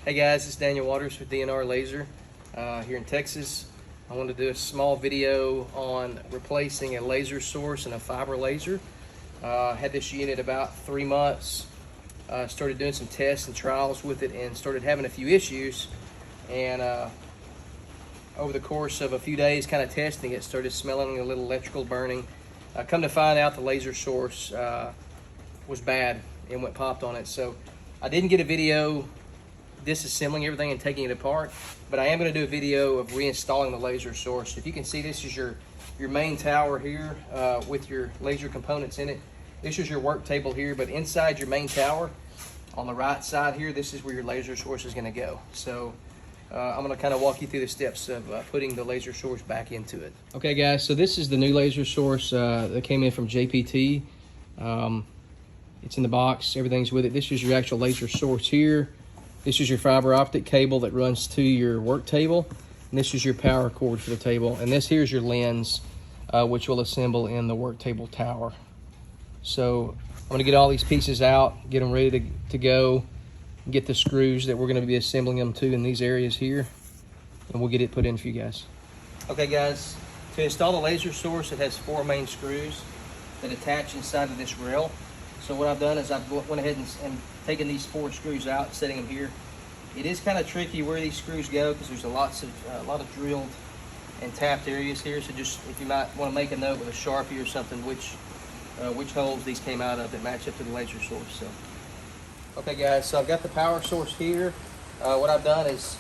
Hey guys, it's Daniel Waters with DNR Laser here in Texas. I wanted to do a small video on replacing a laser source and a fiber laser. Had this unit about 3 months. Started doing some tests and trials with it and started having a few issues. And over the course of a few days kind of testing it, started smelling a little electrical burning. Come to find out the laser source was bad and went popped on it. So I didn't get a video disassembling everything and taking it apart, but I am going to do a video of reinstalling the laser source. If you can see, this is your main tower here with your laser components in it. This is your work table here, but inside your main tower on the right side here, this is where your laser source is going to go. So I'm going to kind of walk you through the steps of putting the laser source back into it. Okay guys, so this is the new laser source that came in from JPT. It's in the box, everything's with it. This is your actual laser source here. This is your fiber optic cable that runs to your work table. And this is your power cord for the table. And this here's your lens, which will assemble in the work table tower. So I'm gonna get all these pieces out, get them ready to go, get the screws that we're gonna be assembling them to in these areas here, and we'll get it put in for you guys. Okay guys, to install the laser source, it has 4 main screws that attach inside of this rail. So what I've done is I've went ahead and taken these 4 screws out, setting them here. It is kind of tricky where these screws go because there's a lot of drilled and tapped areas here. So just if you might want to make a note with a Sharpie or something, which holes these came out of that match up to the laser source. So, okay guys, so I've got the power source here. What I've done is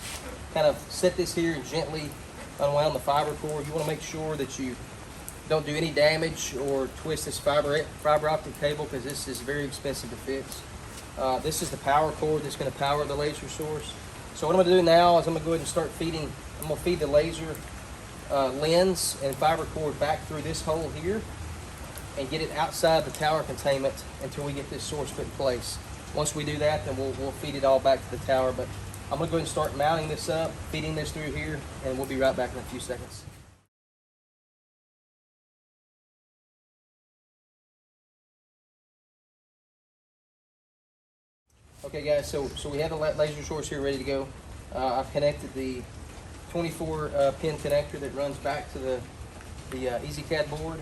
kind of set this here and gently unwound the fiber cord. You want to make sure that you don't do any damage or twist this fiber optic cable because this is very expensive to fix. This is the power cord that's going to power the laser source. So what I'm going to do now is I'm going to go ahead and start feeding. I'm going to feed the laser lens and fiber cord back through this hole here and get it outside the tower containment until we get this source put in place. Once we do that, then we'll feed it all back to the tower. But I'm going to go ahead and start mounting this up, feeding this through here, and we'll be right back in a few seconds. Okay guys, so we have the laser source here ready to go. I've connected the 24 pin connector that runs back to the EasyCAD board.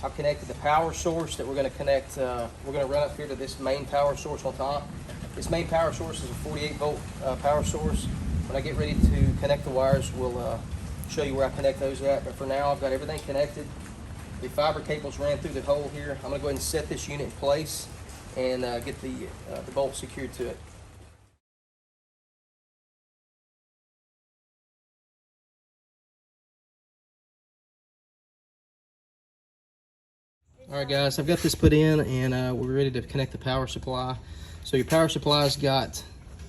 I've connected the power source that we're going to connect. We're going to run up here to this main power source on top. This main power source is a 48 volt power source. When I get ready to connect the wires, we'll show you where I connect those at. But for now, I've got everything connected. The fiber cables ran through the hole here. I'm going to go ahead and set this unit in place and get the bolt secured to it. All right guys, I've got this put in and we're ready to connect the power supply. So your power supply's got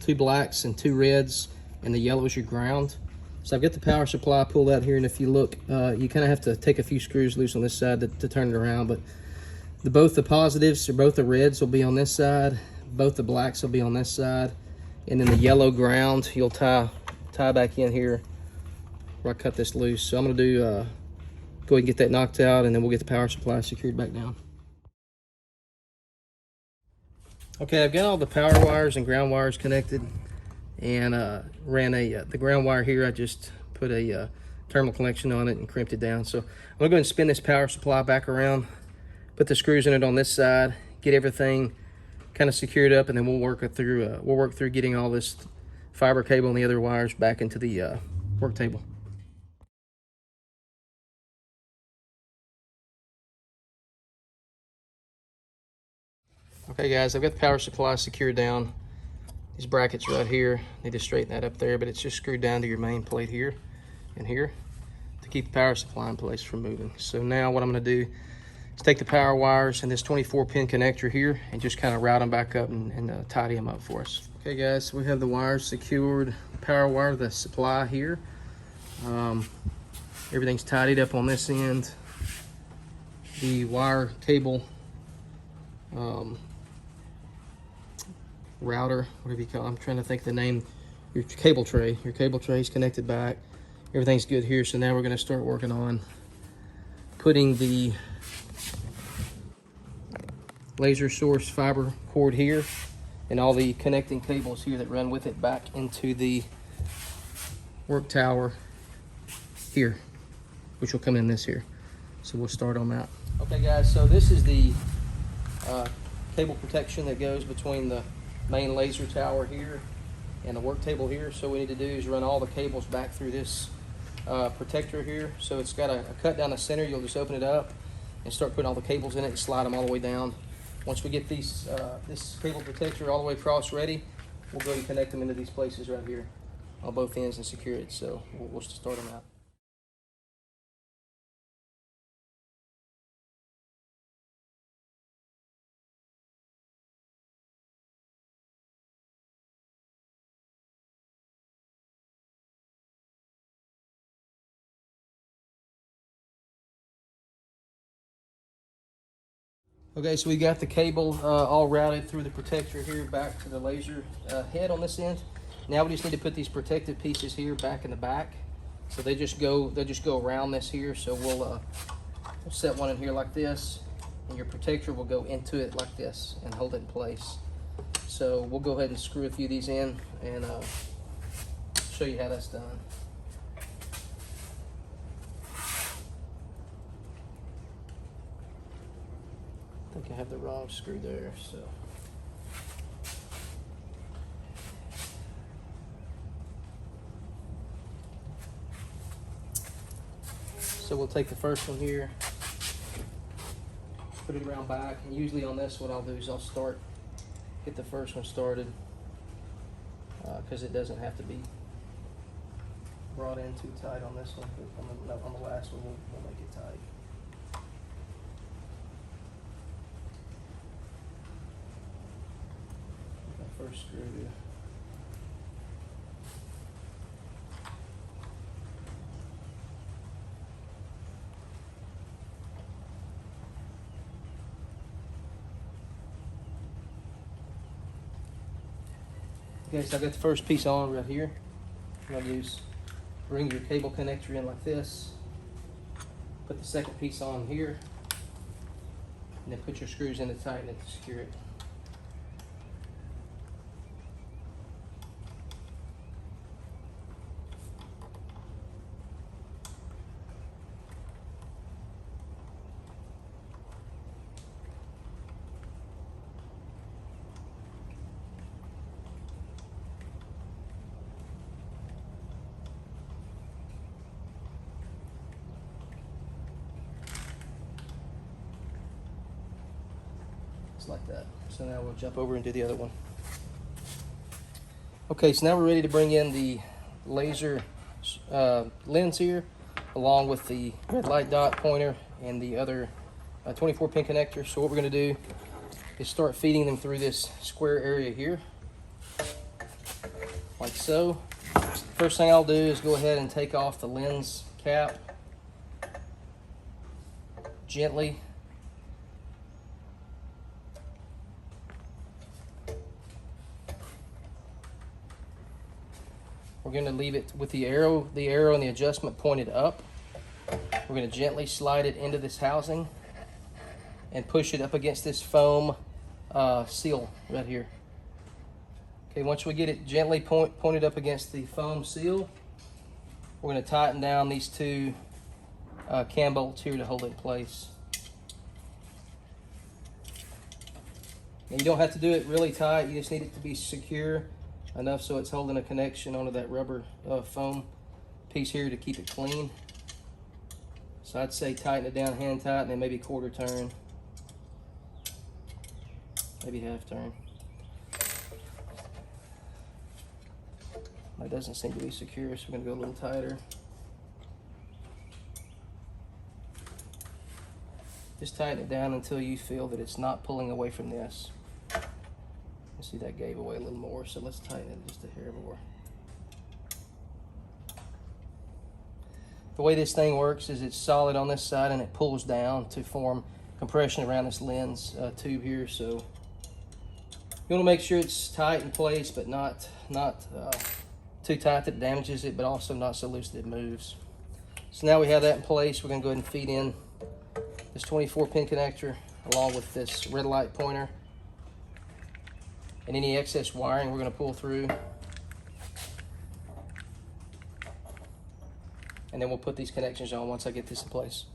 2 blacks and 2 reds, and the yellow is your ground. So I've got the power supply pulled out here, and if you look, you kind of have to take a few screws loose on this side to turn it around, but both the positives, or both the reds, will be on this side, both the blacks will be on this side, and then the yellow ground you'll tie back in here where I cut this loose. So I'm going to do go ahead and get that knocked out, and then we'll get the power supply secured back down. Okay, I've got all the power wires and ground wires connected, and ran the ground wire here. I just put a terminal connection on it and crimped it down. So I'm going to go ahead and spin this power supply back around, put the screws in it on this side, get everything kind of secured up, and then we'll work through getting all this fiber cable and the other wires back into the work table. Okay guys, I've got the power supply secured down. These brackets right here, need to straighten that up there, but it's just screwed down to your main plate here and here to keep the power supply in place from moving. So now what I'm going to do is take the power wires and this 24 pin connector here and just kind of route them back up and tidy them up for us. Okay guys, so we have the wires secured, the power wire, the supply here. Everything's tidied up on this end. The wire cable router, whatever you call it, I'm trying to think of the name, your cable tray is connected back. Everything's good here. So now we're going to start working on putting the laser source fiber cord here and all the connecting cables here that run with it back into the work tower here, which will come in this here. So we'll start on that. Okay guys, so this is the cable protection that goes between the main laser tower here and the work table here. So what we need to do is run all the cables back through this protector here. So it's got a cut down the center. You'll just open it up and start putting all the cables in it and slide them all the way down. Once we get these this cable protector all the way across ready, we'll go and connect them into these places right here on both ends and secure it. So we'll start them out. Okay, so we got the cable all routed through the protector here back to the laser head on this end. Now we just need to put these protective pieces here back in the back. So they'll just go around this here. So we'll set one in here like this, and your protector will go into it like this and hold it in place. So we'll go ahead and screw a few of these in and show you how that's done. I think I have the wrong screw there, so. So we'll take the first one here, put it around back, and usually on this what I'll do is I'll get the first one started because it doesn't have to be brought in too tight on this one, but on the last one we'll make it tight. First screw. Okay, so I got the first piece on right here. I'm gonna bring your cable connector in like this. Put the second piece on here, and then put your screws in to tighten it to secure it. Like that. So now we'll jump over and do the other one. Okay, so now we're ready to bring in the laser lens here, along with the red light dot pointer and the other 24 pin connector. So what we're going to do is start feeding them through this square area here, like so. First thing I'll do is go ahead and take off the lens cap gently. We're going to leave it with the arrow and the adjustment pointed up. We're going to gently slide it into this housing and push it up against this foam seal right here. Okay, once we get it gently pointed up against the foam seal, we're going to tighten down these two cam bolts here to hold it in place. Now, you don't have to do it really tight, you just need it to be secure enough so it's holding a connection onto that rubber foam piece here to keep it clean. So I'd say tighten it down, hand tight, and then maybe quarter turn, maybe half turn. That doesn't seem to be secure, so we're gonna go a little tighter. Just tighten it down until you feel that it's not pulling away from this. See, that gave away a little more, so let's tighten it just a hair more. The way this thing works is it's solid on this side and it pulls down to form compression around this lens tube here. So you want to make sure it's tight in place, but not too tight that it damages it, but also not so loose that it moves. So now we have that in place. We're going to go ahead and feed in this 24 pin connector along with this red light pointer. And any excess wiring we're going to pull through. And then we'll put these connections on once I get this in place.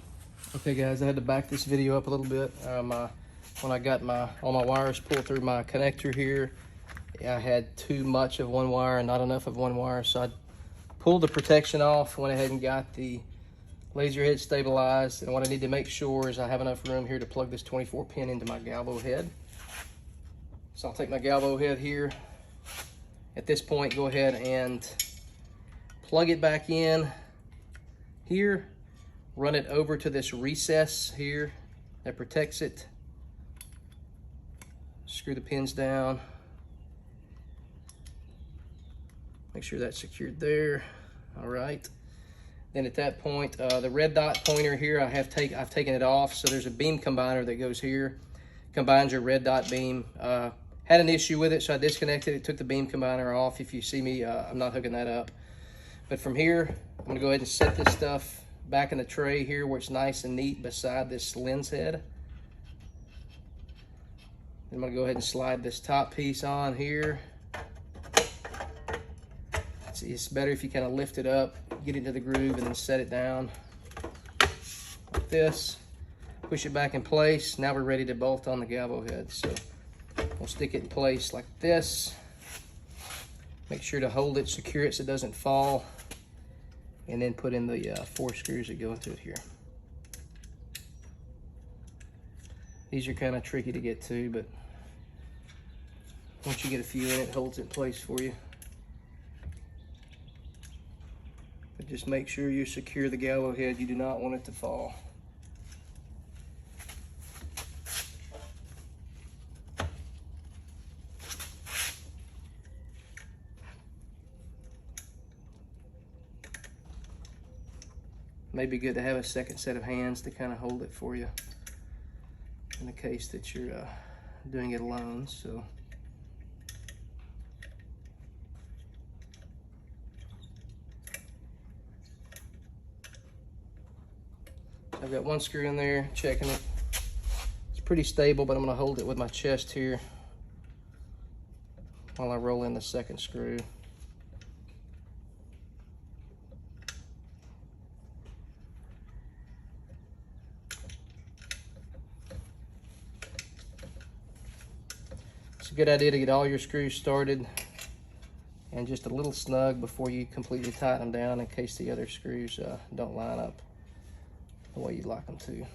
Okay guys, I had to back this video up a little bit. When I got all my wires pulled through my connector here, I had too much of one wire and not enough of one wire, so I pulled the protection off, went ahead and got the laser head stabilized. And what I need to make sure is I have enough room here to plug this 24 pin into my galvo head. So I'll take my galvo head here. At this point, go ahead and plug it back in here, run it over to this recess here that protects it. Screw the pins down. Make sure that's secured there. All right. Then at that point, the red dot pointer here, I've taken it off. So there's a beam combiner that goes here, combines your red dot beam. Had an issue with it, so I disconnected it, took the beam combiner off. If you see me, I'm not hooking that up. But from here, I'm gonna go ahead and set this stuff back in the tray here where it's nice and neat beside this lens head. I'm gonna go ahead and slide this top piece on here. It's better if you kind of lift it up, get into the groove, and then set it down like this. Push it back in place. Now we're ready to bolt on the galvo head. So we'll stick it in place like this. Make sure to hold it, secure it so it doesn't fall, and then put in the 4 screws that go into it here. These are kind of tricky to get to, but once you get a few in, it holds it in place for you. But just make sure you secure the galvo head. You do not want it to fall. May be good to have a second set of hands to kind of hold it for you in the case that you're doing it alone. So I've got one screw in there, checking it. It's pretty stable, but I'm going to hold it with my chest here while I roll in the second screw. It's a good idea to get all your screws started and just a little snug before you completely tighten them down in case the other screws don't line up the way you'd like them to.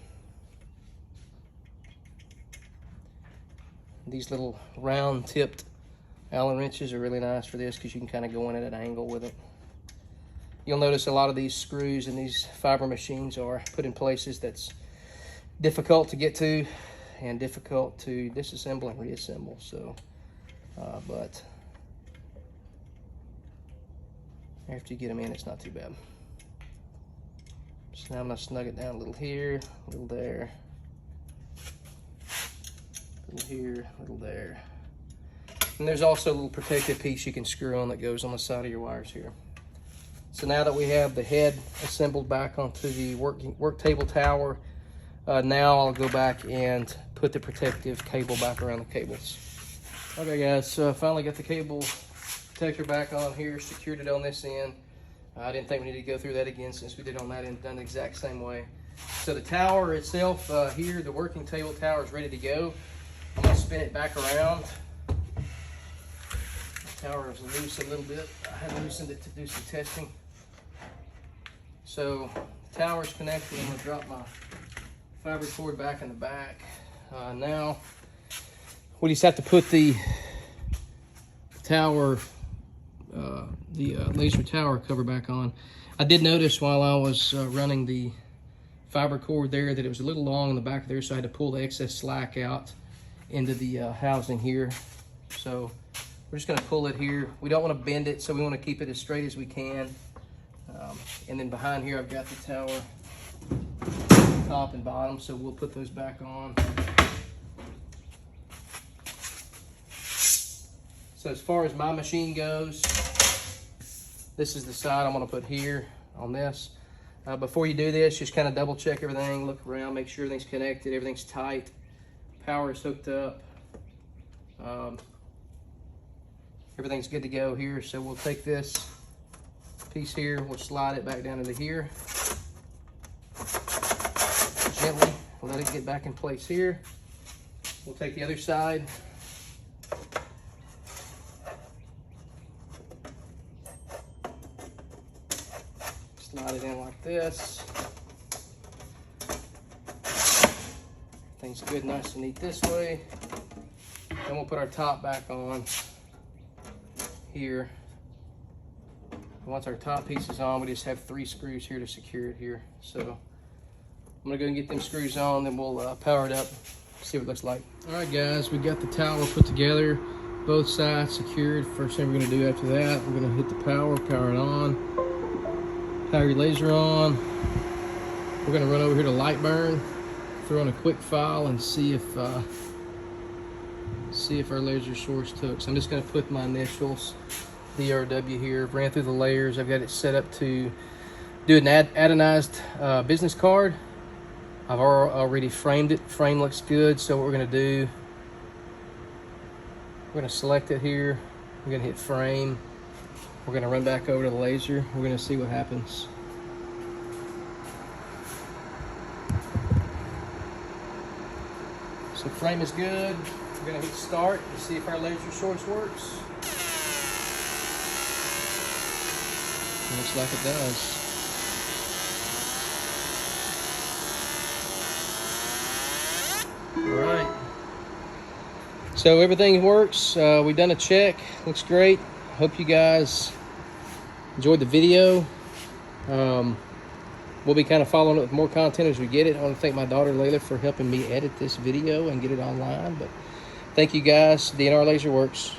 These little round tipped Allen wrenches are really nice for this because you can kind of go in at an angle with it. You'll notice a lot of these screws in these fiber machines are put in places that's difficult to get to and difficult to disassemble and reassemble. So, but after you get them in, it's not too bad. So now I'm going to snug it down a little here, a little there, a little here, a little there. And there's also a little protective piece you can screw on that goes on the side of your wires here. So now that we have the head assembled back onto the work table tower, now I'll go back and put the protective cable back around the cables. Okay guys, so I finally got the cable protector back on here, secured it on this end. I didn't think we needed to go through that again since we did on that end, done the exact same way. So the tower itself here, the working table tower is ready to go. I'm gonna spin it back around. The tower is loose a little bit. I had loosened it to do some testing. So the tower's connected. I'm gonna drop my fiber cord back in the back. Now we just have to put the tower, the laser tower cover back on. I did notice while I was running the fiber cord there that it was a little long in the back there, so I had to pull the excess slack out into the housing here. So we're just going to pull it here. We don't want to bend it, so we want to keep it as straight as we can. And then behind here I've got the tower top and bottom, so we'll put those back on. So as far as my machine goes, this is the side I'm going to put here on this. Before you do this, just kind of double check everything, look around, make sure everything's connected, everything's tight, power is hooked up. everything's good to go here. So we'll take this piece here, we'll slide it back down into here. Gently let it get back in place here. We'll take the other side. Slide it in like this. Everything's good, nice and neat this way. Then we'll put our top back on here. Once our top piece is on, we just have 3 screws here to secure it here. So I'm gonna go and get them screws on, then we'll power it up, see what it looks like. All right guys, we got the tower put together, both sides secured. First thing we're gonna do after that, we're gonna hit the power it on, power your laser on. We're gonna run over here to Lightburn, throw in a quick file and see if our laser source took. So I'm just gonna put my initials, DRW here, ran through the layers. I've got it set up to do an atomized business card. I've already framed it. Frame looks good. So what we're gonna do, we're gonna select it here. We're gonna hit frame. We're gonna run back over to the laser. We're gonna see what happens. So frame is good. We're gonna hit start to see if our laser source works. Looks like it does. All right. So everything works. We've done a check. Looks great. Hope you guys enjoyed the video. We'll be kind of following up with more content as we get it. I want to thank my daughter Layla for helping me edit this video and get it online. But thank you guys. DNR Laser Works.